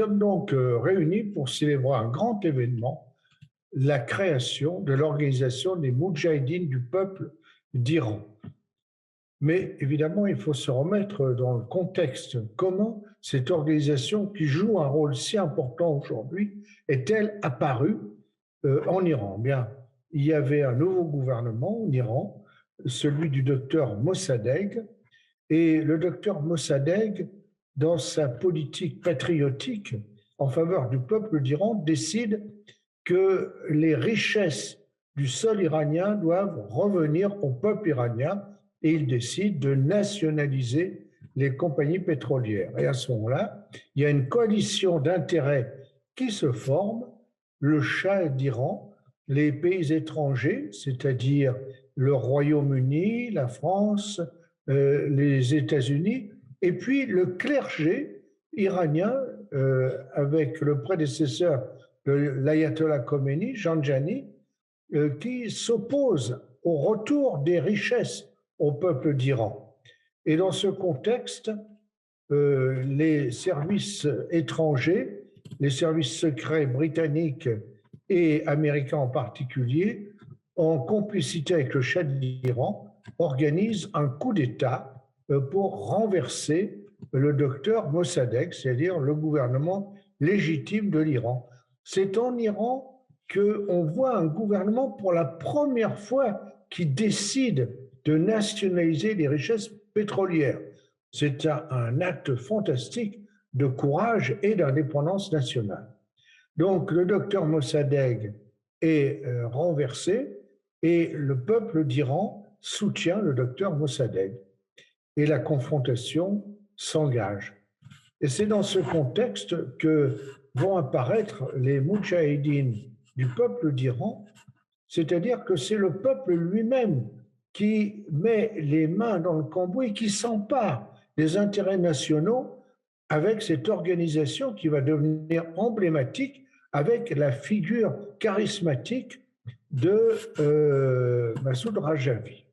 sommes donc réunis pour célébrer un grand événement, la création de l'organisation des Moudjahidines du peuple d'Iran. Mais évidemment, il faut se remettre dans le contexte. Comment cette organisation, qui joue un rôle si important aujourd'hui, est-elle apparue en Iran? Bien, il y avait un nouveau gouvernement en Iran, celui du docteur Mossadegh, et le docteur Mossadegh, dans sa politique patriotique en faveur du peuple d'Iran, décide que les richesses du sol iranien doivent revenir au peuple iranien et il décide de nationaliser les compagnies pétrolières. Et à ce moment-là, il y a une coalition d'intérêts qui se forme, le Shah d'Iran, les pays étrangers, c'est-à-dire le Royaume-Uni, la France, les États-Unis, et puis le clergé iranien avec le prédécesseur de l'ayatollah Khomeini, Janjani, qui s'oppose au retour des richesses au peuple d'Iran. Et dans ce contexte, les services étrangers, les services secrets britanniques et américains en particulier, en complicité avec le Shah d'Iran, organisent un coup d'État pour renverser le docteur Mossadegh, c'est-à-dire le gouvernement légitime de l'Iran. C'est en Iran qu'on voit un gouvernement pour la première fois qui décide de nationaliser les richesses pétrolières. C'est un acte fantastique de courage et d'indépendance nationale. Donc le docteur Mossadegh est renversé et le peuple d'Iran soutient le docteur Mossadegh et la confrontation s'engage. Et c'est dans ce contexte que vont apparaître les Moudjahidines du peuple d'Iran, c'est-à-dire que c'est le peuple lui-même qui met les mains dans le cambouis, qui s'empare des intérêts nationaux avec cette organisation qui va devenir emblématique avec la figure charismatique de Massoud Rajavi.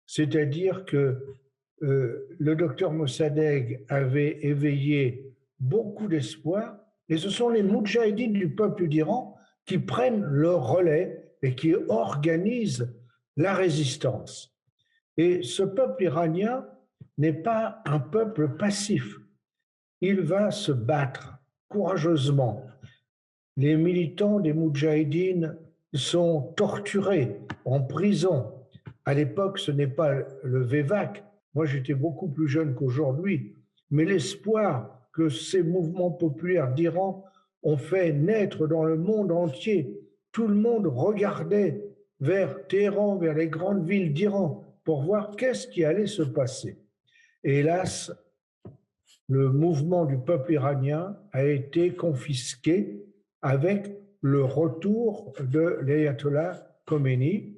C'est-à-dire que le docteur Mossadegh avait éveillé beaucoup d'espoir, et ce sont les Moudjahidines du peuple d'Iran qui prennent le relais et qui organisent la résistance. Et ce peuple iranien n'est pas un peuple passif. Il va se battre courageusement. Les militants des Moudjahidines sont torturés en prison. À l'époque, ce n'est pas le VEVAC. Moi, j'étais beaucoup plus jeune qu'aujourd'hui. Mais l'espoir que ces mouvements populaires d'Iran ont fait naître dans le monde entier, tout le monde regardait vers Téhéran, vers les grandes villes d'Iran, pour voir qu'est-ce qui allait se passer. Et hélas, le mouvement du peuple iranien a été confisqué avec le retour de l'ayatollah Khomeini,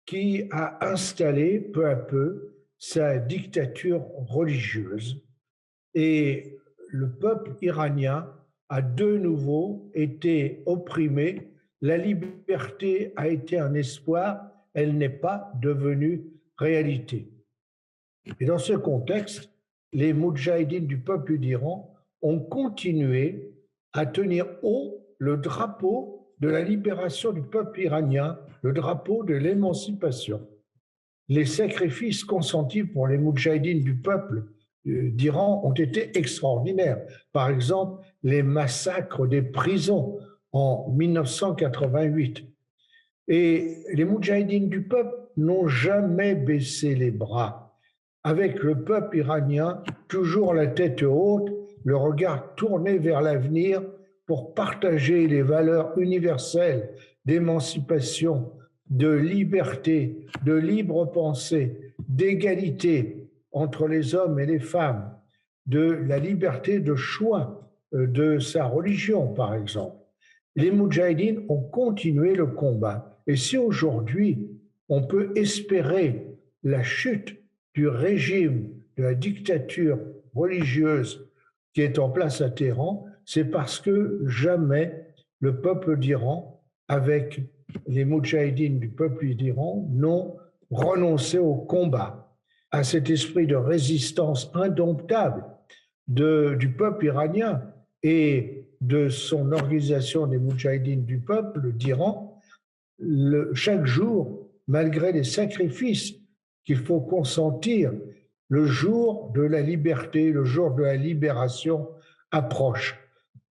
qui a installé peu à peu sa dictature religieuse. Et le peuple iranien a de nouveau été opprimé. La liberté a été un espoir, elle n'est pas devenue réalité. Et dans ce contexte, les Moudjahidines du peuple d'Iran ont continué à tenir haut le drapeau de la libération du peuple iranien, le drapeau de l'émancipation. Les sacrifices consentis pour les Moudjahidines du peuple d'Iran ont été extraordinaires. Par exemple, les massacres des prisons en 1988. Et les Moudjahidines du peuple n'ont jamais baissé les bras. Avec le peuple iranien, toujours la tête haute, le regard tourné vers l'avenir pour partager les valeurs universelles d'émancipation, de liberté, de libre pensée, d'égalité entre les hommes et les femmes, de la liberté de choix de sa religion, par exemple. Les Moudjahidines ont continué le combat. Et si aujourd'hui, on peut espérer la chute du régime de la dictature religieuse qui est en place à Téhéran, c'est parce que jamais le peuple d'Iran, avec les Moudjahidines du peuple d'Iran, n'ont renoncé au combat, à cet esprit de résistance indomptable du peuple iranien et de son organisation des Moudjahidines du peuple d'Iran, chaque jour, malgré les sacrifices qu'il faut consentir, le jour de la liberté, le jour de la libération approche.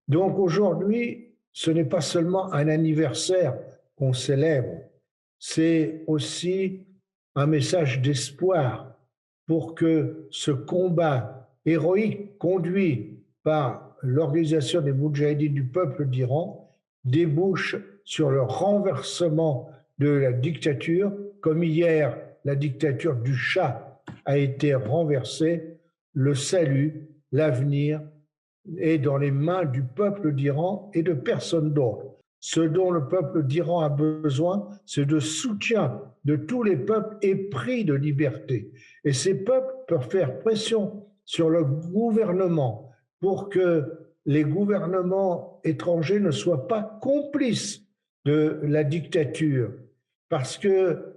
Donc aujourd'hui, ce n'est pas seulement un anniversaire qu'on célèbre, c'est aussi un message d'espoir pour que ce combat héroïque conduit par l'organisation des Moudjahidines du peuple d'Iran débouche sur le renversement de la dictature, comme hier la dictature du Shah a été renversée, le salut, l'avenir est dans les mains du peuple d'Iran et de personne d'autre. Ce dont le peuple d'Iran a besoin, c'est de soutien de tous les peuples épris de liberté. Et ces peuples peuvent faire pression sur le gouvernement pour que les gouvernements étrangers ne soient pas complices de la dictature, parce que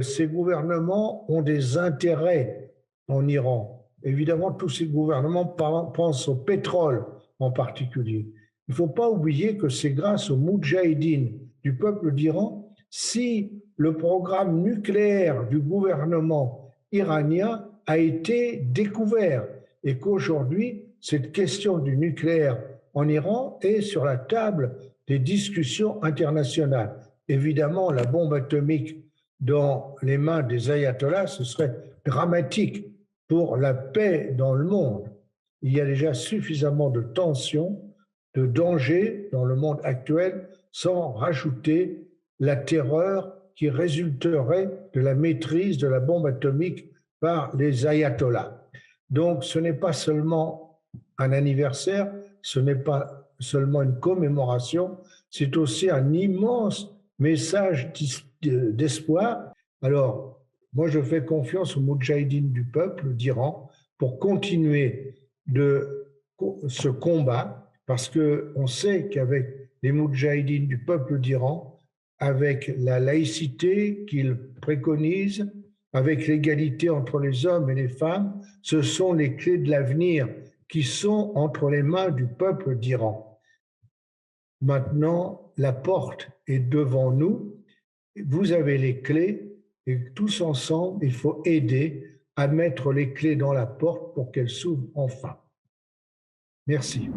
ces gouvernements ont des intérêts en Iran. Évidemment, tous ces gouvernements pensent au pétrole en particulier. Il ne faut pas oublier que c'est grâce aux Moudjahidines du peuple d'Iran si le programme nucléaire du gouvernement iranien a été découvert et qu'aujourd'hui, cette question du nucléaire en Iran est sur la table des discussions internationales. Évidemment, la bombe atomique dans les mains des ayatollahs, ce serait dramatique pour la paix dans le monde. Il y a déjà suffisamment de tensions, de dangers dans le monde actuel, sans rajouter la terreur qui résulterait de la maîtrise de la bombe atomique par les ayatollahs. Donc ce n'est pas seulement un anniversaire, ce n'est pas seulement une commémoration, c'est aussi un immense message d'espoir. Alors, moi, je fais confiance aux Moudjahidines du peuple d'Iran pour continuer ce combat, parce qu'on sait qu'avec les Moudjahidines du peuple d'Iran, avec la laïcité qu'ils préconisent, avec l'égalité entre les hommes et les femmes, ce sont les clés de l'avenir qui sont entre les mains du peuple d'Iran. Maintenant, la porte est devant nous. Vous avez les clés et tous ensemble, il faut aider à mettre les clés dans la porte pour qu'elle s'ouvre enfin. Merci.